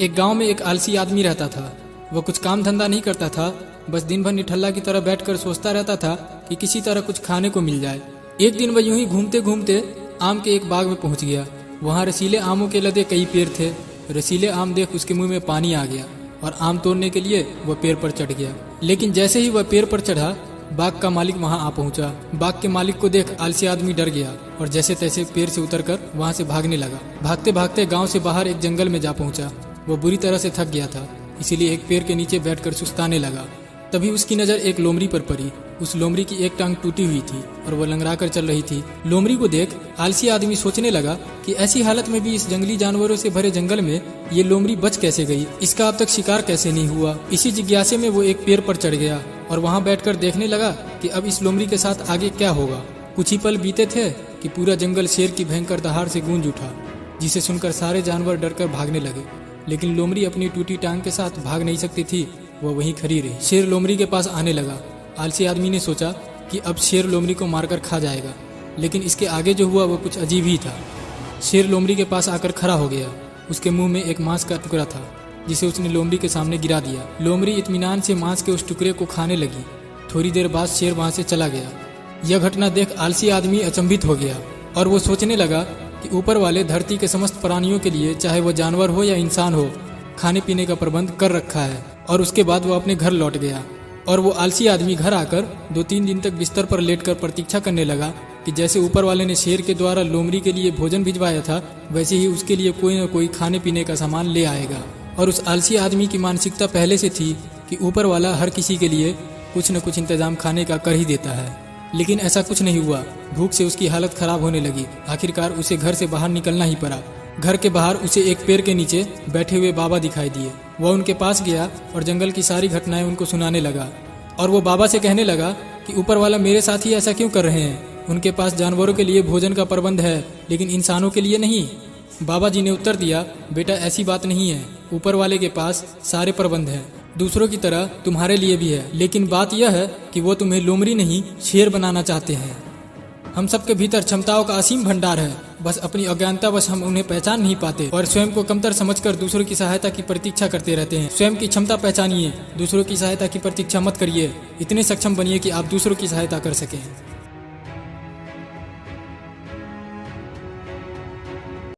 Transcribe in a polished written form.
एक गांव में एक आलसी आदमी रहता था। वह कुछ काम धंधा नहीं करता था, बस दिन भर निठल्ला की तरह बैठकर सोचता रहता था कि किसी तरह कुछ खाने को मिल जाए। एक दिन वह यूं ही घूमते घूमते आम के एक बाग में पहुंच गया। वहां रसीले आमों के लदे कई पेड़ थे। रसीले आम देख उसके मुंह में पानी आ गया और आम तोड़ने के लिए वह पेड़ पर चढ़ गया। लेकिन जैसे ही वह पेड़ पर चढ़ा, बाग का मालिक वहां आ पहुंचा। बाग के मालिक को देख आलसी आदमी डर गया और जैसे तैसे पेड़ से उतरकर वहां से भागने लगा। भागते भागते गांव से बाहर एक जंगल में जा पहुंचा। वह बुरी तरह से थक गया था, इसीलिए एक पेड़ के नीचे बैठकर सुस्ताने लगा। तभी उसकी नजर एक लोमड़ी पर पड़ी। उस लोमड़ी की एक टांग टूटी हुई थी और वह लंगड़ा कर चल रही थी। लोमड़ी को देख आलसी आदमी सोचने लगा कि ऐसी हालत में भी इस जंगली जानवरों से भरे जंगल में ये लोमड़ी बच कैसे गई, इसका अब तक शिकार कैसे नहीं हुआ। इसी जिज्ञासे में वो एक पेड़ पर चढ़ गया और वहां बैठकर देखने लगा कि अब इस लोमड़ी के साथ आगे क्या होगा। कुछ ही पल बीते थे कि पूरा जंगल शेर की भयंकर दहाड़ से गूंज उठा, जिसे सुनकर सारे जानवर डरकर भागने लगे। लेकिन लोमड़ी अपनी टूटी टांग के साथ भाग नहीं सकती थी, वह वहीं खड़ी रही। शेर लोमड़ी के पास आने लगा। आलसी आदमी ने सोचा कि अब शेर लोमड़ी को मारकर खा जाएगा, लेकिन इसके आगे जो हुआ वो कुछ अजीब ही था। शेर लोमड़ी के पास आकर खड़ा हो गया। उसके मुंह में एक मांस का टुकड़ा था, जिसे उसने लोमड़ी के सामने गिरा दिया। लोमड़ी इत्मीनान से मांस के उस टुकड़े को खाने लगी। थोड़ी देर बाद शेर वहां से चला गया। यह घटना देख आलसी आदमी अचंभित हो गया और वो सोचने लगा कि ऊपर वाले धरती के समस्त प्राणियों के लिए, चाहे वह जानवर हो या इंसान हो, खाने पीने का प्रबंध कर रखा है। और उसके बाद वो अपने घर लौट गया और वो आलसी आदमी घर आकर 2-3 दिन तक बिस्तर पर लेटकर प्रतीक्षा करने लगा कि जैसे ऊपर वाले ने शेर के द्वारा लोमड़ी के लिए भोजन भिजवाया था, वैसे ही उसके लिए कोई न कोई खाने पीने का सामान ले आएगा। और उस आलसी आदमी की मानसिकता पहले से थी कि ऊपर वाला हर किसी के लिए कुछ न कुछ इंतजाम खाने का कर ही देता है। लेकिन ऐसा कुछ नहीं हुआ। भूख से उसकी हालत खराब होने लगी। आखिरकार उसे घर से बाहर निकलना ही पड़ा। घर के बाहर उसे एक पेड़ के नीचे बैठे हुए बाबा दिखाई दिए। वह उनके पास गया और जंगल की सारी घटनाएं उनको सुनाने लगा। और वो बाबा से कहने लगा कि ऊपर वाला मेरे साथ ही ऐसा क्यों कर रहे हैं। उनके पास जानवरों के लिए भोजन का प्रबंध है, लेकिन इंसानों के लिए नहीं। बाबा जी ने उत्तर दिया, बेटा ऐसी बात नहीं है। ऊपर वाले के पास सारे प्रबंध है, दूसरों की तरह तुम्हारे लिए भी है। लेकिन बात यह है कि वो तुम्हें लोमड़ी नहीं, शेर बनाना चाहते हैं। हम सबके भीतर क्षमताओं का असीम भंडार है, बस अपनी अज्ञानतावश हम उन्हें पहचान नहीं पाते और स्वयं को कमतर समझकर दूसरों की सहायता की प्रतीक्षा करते रहते हैं। स्वयं की क्षमता पहचानिए, दूसरों की सहायता की प्रतीक्षा मत करिए। इतने सक्षम बनिए कि आप दूसरों की सहायता कर सकें।